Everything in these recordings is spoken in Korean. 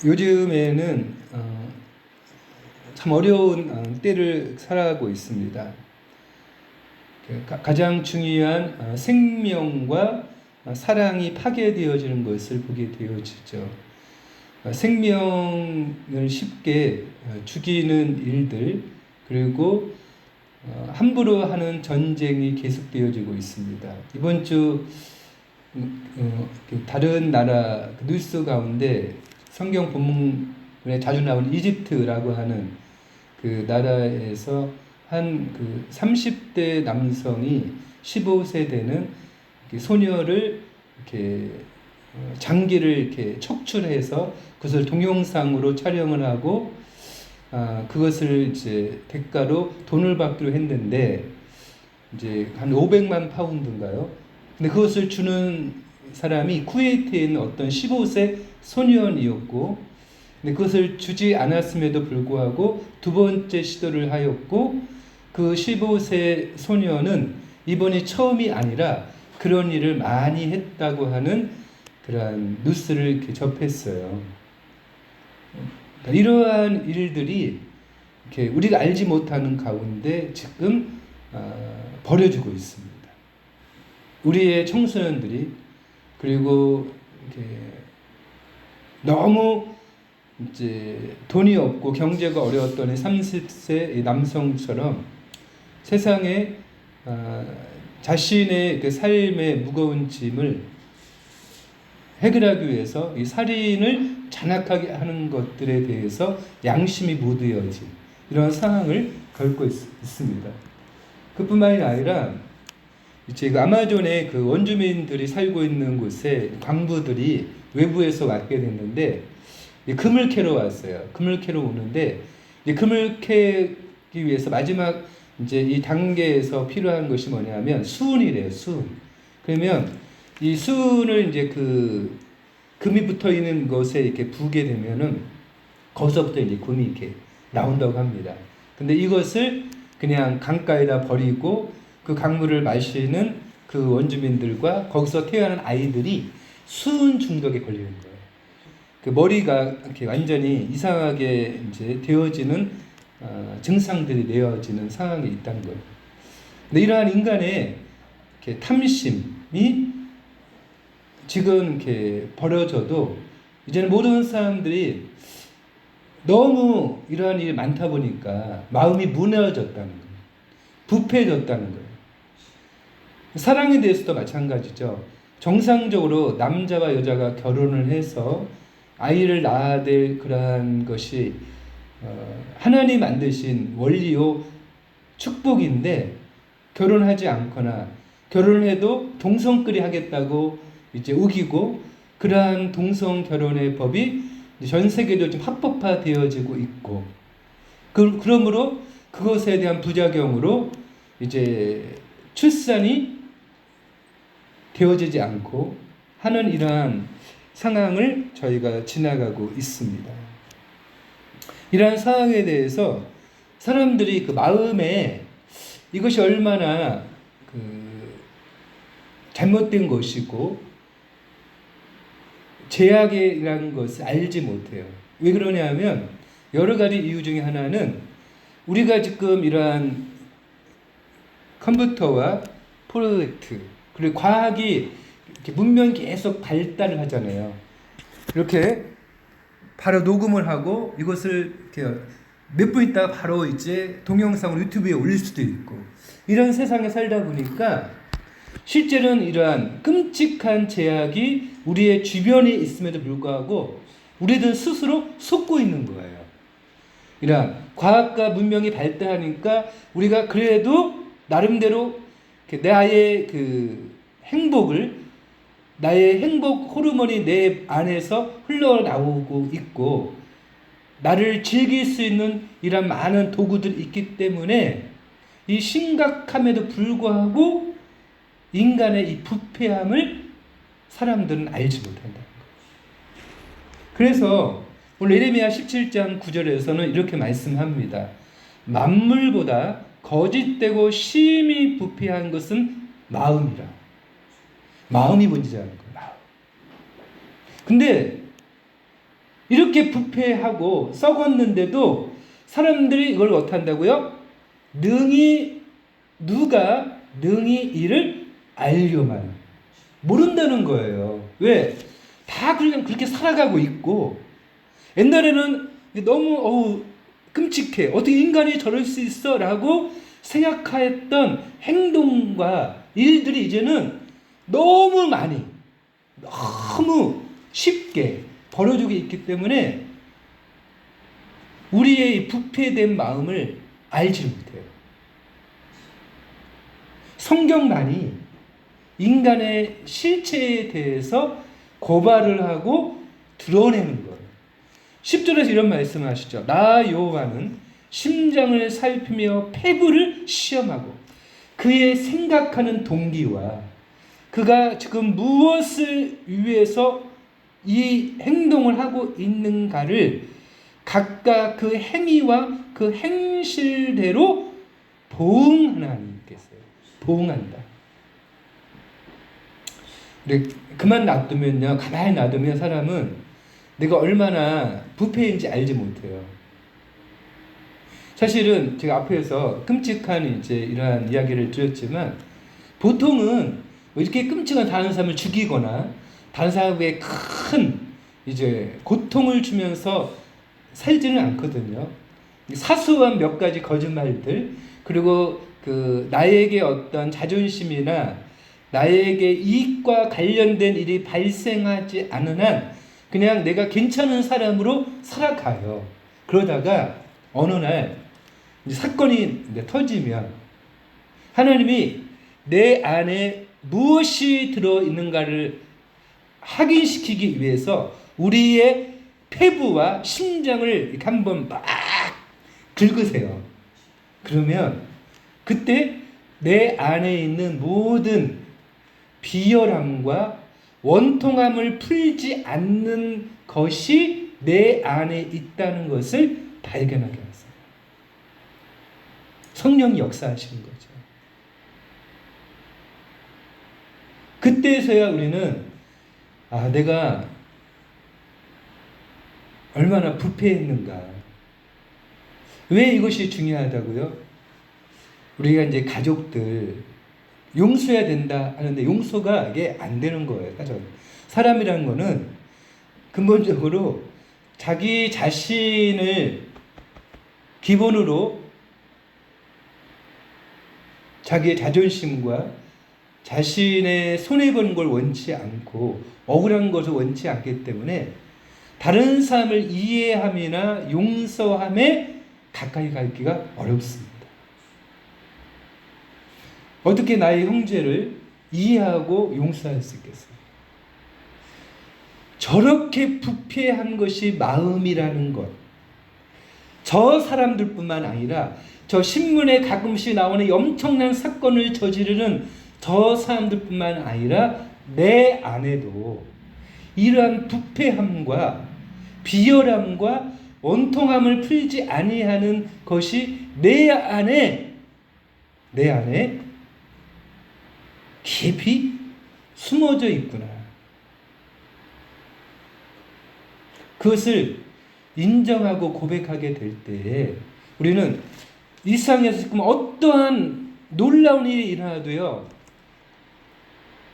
요즘에는 참 어려운 때를 살아가고 있습니다. 가장 중요한 생명과 사랑이 파괴되어지는 것을 보게 되어지죠. 생명을 쉽게 죽이는 일들, 그리고 함부로 하는 전쟁이 계속되어지고 있습니다. 이번 주 다른 나라 뉴스 가운데 성경 본문에 자주 나오는 이집트라고 하는 그 나라에서 한 그 30대 남성이 15세 되는 소녀를 이렇게 장기를 이렇게 척출해서 그것을 동영상으로 촬영을 하고 그것을 이제 대가로 돈을 받기로 했는데 이제 한 500만 파운드인가요? 근데 그것을 주는 사람이 쿠웨이트에 있는 어떤 15세 소년이었고, 근데 그것을 주지 않았음에도 불구하고 두 번째 시도를 하였고, 그 15세 소년은 이번이 처음이 아니라 그런 일을 많이 했다고 하는 그러한 뉴스를 이렇게 접했어요. 그러니까 이러한 일들이 이렇게 우리가 알지 못하는 가운데 지금 벌어지고 있습니다. 우리의 청소년들이, 그리고 이렇게 너무 이제 돈이 없고 경제가 어려웠던 30세 남성처럼 세상에 자신의 그 삶의 무거운 짐을 해결하기 위해서 이 살인을 잔악하게 하는 것들에 대해서 양심이 무뎌진 이런 상황을 겪고 있습니다. 그뿐만이 아니라 이제 그 아마존의 그 원주민들이 살고 있는 곳에 광부들이 외부에서 왔게 됐는데 금을 캐러 왔어요. 금을 캐러 오는데 금을 캐기 위해서 마지막 이제 이 단계에서 필요한 것이 뭐냐면 수은이래요. 수은. 그러면 이 수은을 이제 그 금이 붙어 있는 것에 이렇게 부게 되면은 거기서부터 이제 금이 이렇게 나온다고 합니다. 근데 이것을 그냥 강가에다 버리고 그 강물을 마시는 그 원주민들과 거기서 태어난 아이들이 수은 중독에 걸리는 거예요. 그 머리가 이렇게 완전히 이상하게 이제 되어지는 증상들이 내어지는 상황에 있다는 거예요. 근데 이러한 인간의 이렇게 탐심이 지금 이렇게 벌어져도 이제는 모든 사람들이 너무 이러한 일이 많다 보니까 마음이 무너졌다는 거예요. 부패해졌다는 거예요. 사랑에 대해서도 마찬가지죠. 정상적으로 남자와 여자가 결혼을 해서 아이를 낳아야 될 그러한 것이 하나님 만드신 원리요 축복인데, 결혼하지 않거나 결혼을 해도 동성끼리 하겠다고 이제 우기고, 그러한 동성 결혼의 법이 전 세계도 지금 합법화되어지고 있고, 그러므로 그것에 대한 부작용으로 이제 출산이 되어지지 않고 하는 이러한 상황을 저희가 지나가고 있습니다. 이러한 상황에 대해서 사람들이 그 마음에 이것이 얼마나 잘못된 것이고 죄악이라는 것을 알지 못해요. 왜 그러냐면 여러 가지 이유 중에 하나는 우리가 지금 이러한 컴퓨터와 프로젝트, 그리고 과학이 이렇게 문명이 계속 발달을 하잖아요. 이렇게 바로 녹음을 하고 이것을 이렇게 몇 분 있다가 바로 이제 동영상으로 유튜브에 올릴 수도 있고, 이런 세상에 살다 보니까 실제로는 이러한 끔찍한 제약이 우리의 주변에 있음에도 불구하고 우리들 스스로 속고 있는 거예요. 이러한 과학과 문명이 발달하니까 우리가 그래도 나름대로 나의 그 행복을, 나의 행복 호르몬이 내 안에서 흘러나오고 있고 나를 즐길 수 있는 이런 많은 도구들이 있기 때문에 이 심각함에도 불구하고 인간의 이 부패함을 사람들은 알지 못한다는 거예요. 그래서 오늘 예레미야 17장 9절에서는 이렇게 말씀합니다. 만물보다 거짓되고 심히 부패한 것은 마음이라. 마음이 문제라는 거예요. 마음. 근데 이렇게 부패하고 썩었는데도 사람들이 이걸 어떻한다고요? 누가 능히 이를 알려만 모른다는 거예요. 왜? 다 그냥 그렇게 살아가고 있고, 옛날에는 너무 끔찍해, 어떻게 인간이 저럴 수 있어 라고 생각했던 행동과 일들이 이제는 너무 많이, 너무 쉽게 벌어지고 있기 때문에 우리의 부패된 마음을 알지 못해요. 성경만이 인간의 실체에 대해서 고발을 하고 드러내는 거예요. 10절에서 이런 말씀을 하시죠. 나 여호와는 심장을 살피며 폐부를 시험하고 그의 생각하는 동기와 그가 지금 무엇을 위해서 이 행동을 하고 있는가를 각각 그 행위와 그 행실대로 보응하나님께서요. 보응한다. 근데 그만 놔두면요, 가만히 놔두면 사람은 내가 얼마나 부패인지 알지 못해요. 사실은 제가 앞에서 끔찍한 이제 이러한 이야기를 드렸지만, 보통은 이렇게 끔찍한 다른 사람을 죽이거나 다른 사람에게 큰 이제 고통을 주면서 살지는 않거든요. 사소한 몇 가지 거짓말들, 그리고 그 나에게 어떤 자존심이나 나에게 이익과 관련된 일이 발생하지 않은 한 그냥 내가 괜찮은 사람으로 살아가요. 그러다가 어느 날 사건이 터지면 하나님이 내 안에 무엇이 들어있는가를 확인시키기 위해서 우리의 폐부와 심장을 이렇게 한번 막 긁으세요. 그러면 그때 내 안에 있는 모든 비열함과 원통함을 풀지 않는 것이 내 안에 있다는 것을 발견하게 하세요. 성령이 역사하시는 거죠. 그때서야 우리는 내가 얼마나 부패했는가. 왜 이것이 중요하다고요? 우리가 이제 가족들 용서해야 된다 하는데 용서가 이게 안 되는 거예요. 사람이라는 거는 근본적으로 자기 자신을 기본으로 자기의 자존심과 자신의 손해보는 걸 원치 않고 억울한 것을 원치 않기 때문에 다른 사람을 이해함이나 용서함에 가까이 가기가 어렵습니다. 어떻게 나의 형제를 이해하고 용서할 수 있겠어요? 저렇게 부패한 것이 마음이라는 것. 저 사람들뿐만 아니라 저 신문에 가끔씩 나오는 엄청난 사건을 저지르는 저 사람들뿐만 아니라 내 안에도 이러한 부패함과 비열함과 원통함을 풀지 아니하는 것이 내 안에 깊이 숨어져 있구나. 그것을 인정하고 고백하게 될 때에 우리는 일상에서 어떠한 놀라운 일이 일어나도요,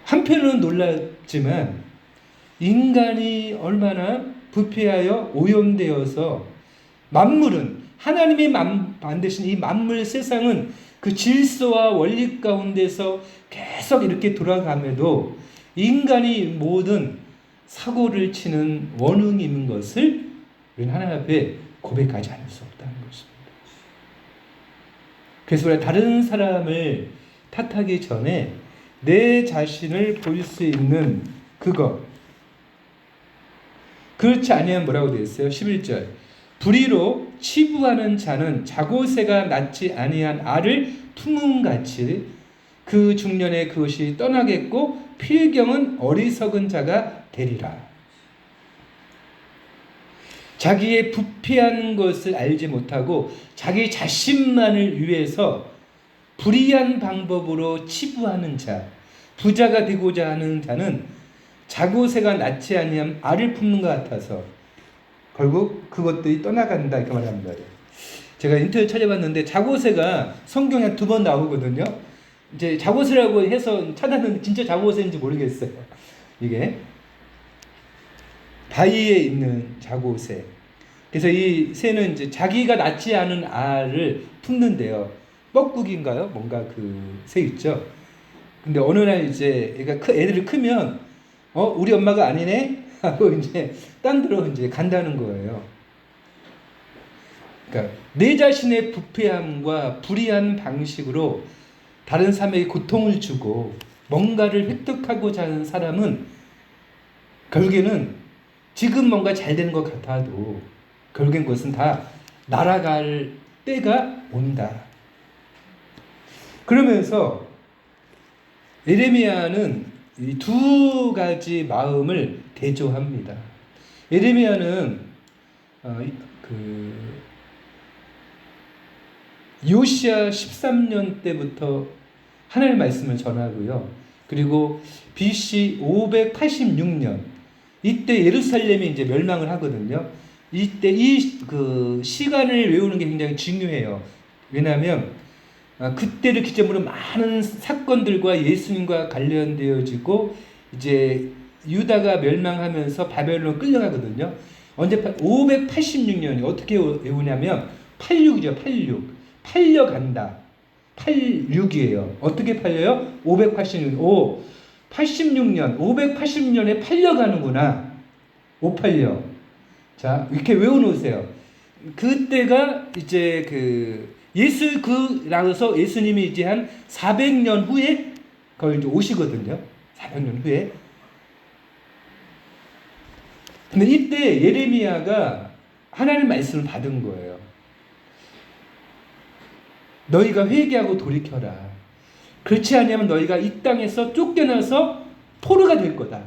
한편으로는 놀랍지만 인간이 얼마나 부패하여 오염되어서 만물은 하나님이 만드신 이 만물 세상은 그 질서와 원리 가운데서 계속 이렇게 돌아감에도 인간이 모든 사고를 치는 원흉인 것을 우리는 하나님 앞에 고백하지 않을 수 없다는 것입니다. 그래서 우리가 다른 사람을 탓하기 전에 내 자신을 볼 수 있는 그것, 그렇지 아니하면 뭐라고 되어 있어요? 11절 불의로 치부하는 자는 자고새가 낳지 아니한 알을 품음같이 그 중년에 그것이 떠나겠고 필경은 어리석은 자가 되리라. 자기의 부패한 것을 알지 못하고 자기 자신만을 위해서 불의한 방법으로 치부하는 자, 부자가 되고자 하는 자는 자고새가 낳지 아니하면 알을 품는 것 같아서 결국 그것들이 떠나간다 이렇게 말합니다. 제가 인터넷 찾아봤는데 자고새가 성경에 한 2번 나오거든요. 이제 자고새라고 해서 찾았는데 진짜 자고새인지 모르겠어요. 이게 바위에 있는 자고새. 그래서 이 새는 이제 자기가 낳지 않은 알을 품는데요. 뻐꾸기인가요? 뭔가 그 새 있죠. 근데 어느 날 이제 애들이 크면 우리 엄마가 아니네 하고 이제 딴 데로 이제 간다는 거예요. 그러니까 내 자신의 부패함과 불의한 방식으로 다른 사람에게 고통을 주고 뭔가를 획득하고자 하는 사람은 결국에는 지금 뭔가 잘 되는 것 같아도 결국엔 그것은 다 날아갈 때가 온다. 그러면서 예레미야는 이 2가지 마음을 대조합니다. 예레미야는 요시야 13년 때부터 하나님의 말씀을 전하고요. 그리고 BC 586년 이때 예루살렘이 이제 멸망을 하거든요. 이때 그 시간을 외우는 게 굉장히 중요해요. 왜냐하면 그때를 기점으로 많은 사건들과 예수님과 관련되어지고 이제 유다가 멸망하면서 바벨론으로 끌려가거든요. 언제 586년이 어떻게 외우냐면 86이죠. 86. 팔려간다. 86이에요. 어떻게 팔려요? 586년. 86년. 586년에 팔려가는구나. 586. 자, 이렇게 외워놓으세요. 그때가 이제 라고서 예수님이 이제 한 400년 후에 거의 이제 오시거든요. 400년 후에. 근데 이때 예레미야가 하나님 말씀을 받은 거예요. 너희가 회개하고 돌이켜라. 그렇지 않으면 너희가 이 땅에서 쫓겨나서 포로가 될 거다.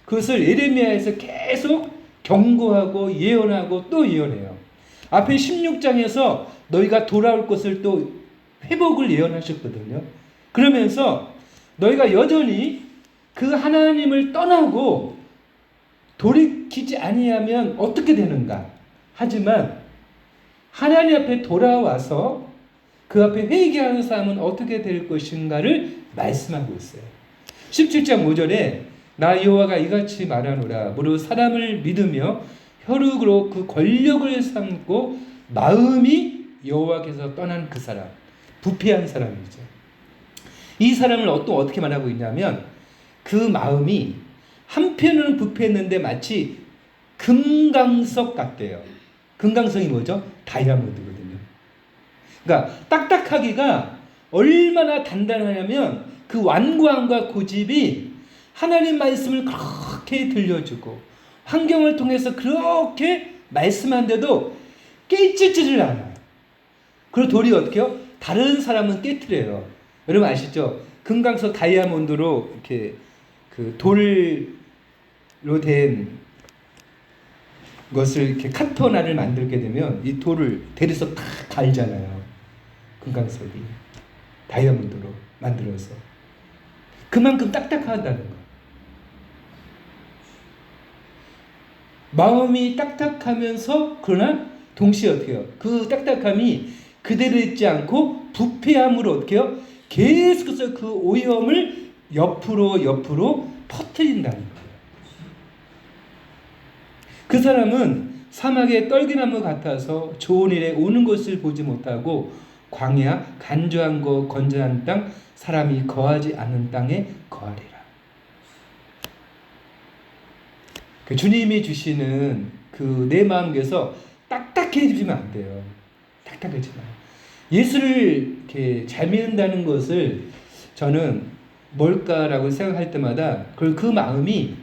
그것을 예레미야에서 계속 경고하고 예언하고 또 예언해요. 앞에 16장에서 너희가 돌아올 것을 또 회복을 예언하셨거든요. 그러면서 너희가 여전히 그 하나님을 떠나고 돌이키지 아니하면 어떻게 되는가? 하지만 하나님 앞에 돌아와서 그 앞에 회개하는 사람은 어떻게 될 것인가를 말씀하고 있어요. 17장 5절에 나 여호와가 이같이 말하노라. 무릇 사람을 믿으며 혈육으로 그 권력을 삼고 마음이 여호와께서 떠난 그 사람, 부패한 사람이죠. 이 사람을 어떻게 말하고 있냐면 그 마음이 한편으로는 부패했는데 마치 금강석 같대요. 금강석이 뭐죠? 다이아몬드거든요. 그러니까 딱딱하기가 얼마나 단단하냐면 그 완고함과 고집이 하나님 말씀을 그렇게 들려주고 환경을 통해서 그렇게 말씀한데도 깨지지를 않아요. 그리고 돌이 어떻게 해요? 다른 사람은 깨트려요. 여러분 아시죠? 금강석 다이아몬드로 이렇게 그 돌로 된 것을 이렇게 카토나를 만들게 되면 이 돌을 대리석 다 갈잖아요. 금강석이 다이아몬드로 만들어서 그만큼 딱딱하다는 거. 마음이 딱딱하면서 그러나 동시에 어떻게 해요? 그 딱딱함이 그대로 있지 않고 부패함으로 어떻게 해요? 계속해서 그 오염을 옆으로 퍼뜨린다는 거예요. 그 사람은 사막의 떨기나무 같아서 좋은 일에 오는 것을 보지 못하고 광야, 간조한 거 건전한 땅, 사람이 거하지 않는 땅에 거하리라. 그 주님이 주시는 그 내 마음에서 딱딱해지면 안 돼요. 딱딱해지면. 예수를 이렇게 잘 믿는다는 것을 저는 뭘까라고 생각할 때마다 그 마음이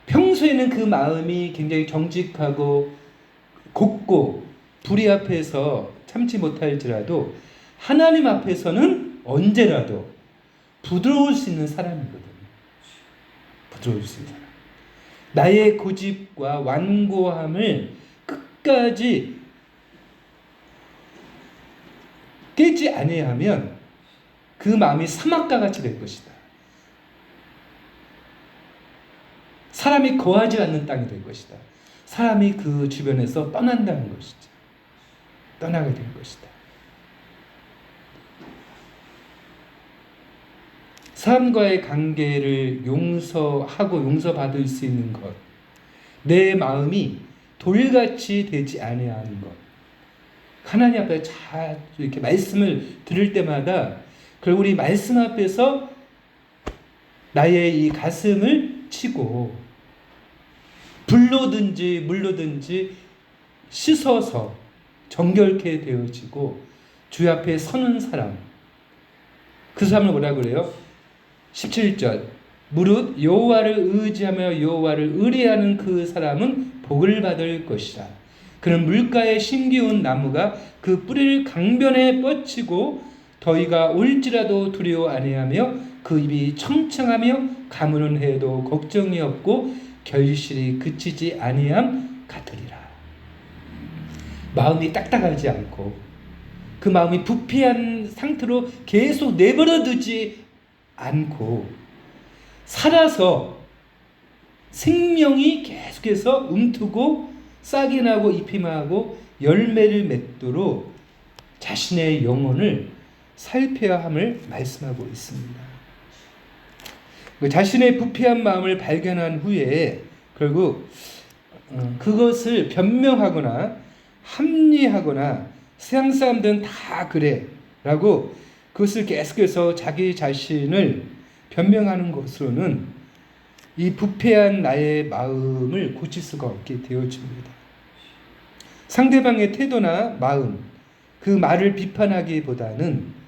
평소에는 그 마음이 굉장히 정직하고 곱고 불의 앞에서 참지 못할지라도 하나님 앞에서는 언제라도 부드러울 수 있는 사람이거든요. 부드러울 수 있는 사람. 나의 고집과 완고함을 끝까지 깨지 아니하면 그 마음이 사막과 같이 될 것이다. 사람이 거하지 않는 땅이 될 것이다. 사람이 그 주변에서 떠난다는 것이죠. 떠나게 될 것이다. 사람과의 관계를 용서하고 용서받을 수 있는 것, 내 마음이 돌같이 되지 아니하는 것. 하나님 앞에 잘 이렇게 말씀을 들을 때마다 결국 우리 말씀 앞에서 나의 이 가슴을 치고 불로든지 물로든지 씻어서 정결케 되어지고 주 앞에 서는 사람, 그 사람을 뭐라 그래요? 17절 무릇 여호와를 의지하며 여호와를 의뢰하는 그 사람은 복을 받을 것이라. 그는 물가에 심기운 나무가 그 뿌리를 강변에 뻗치고 더위가 올지라도 두려워 아니하며 그 입이 청청하며 가무는 해도 걱정이 없고 결실이 그치지 아니함 같으리라. 마음이 딱딱하지 않고 그 마음이 부패한 상태로 계속 내버려 두지 않고 살아서 생명이 계속해서 움트고 싹이 나고 잎이 나고 열매를 맺도록 자신의 영혼을 살펴야 함을 말씀하고 있습니다. 자신의 부패한 마음을 발견한 후에 결국 그것을 변명하거나 합리하거나 세상 사람들은 다 그래 라고 그것을 계속해서 자기 자신을 변명하는 것으로는 이 부패한 나의 마음을 고칠 수가 없게 되어집니다. 상대방의 태도나 마음, 그 말을 비판하기보다는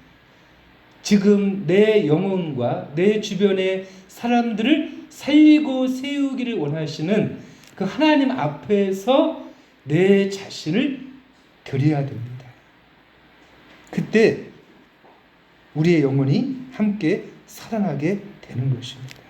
지금 내 영혼과 내 주변의 사람들을 살리고 세우기를 원하시는 그 하나님 앞에서 내 자신을 드려야 됩니다. 그때 우리의 영혼이 함께 살아나게 되는 것입니다.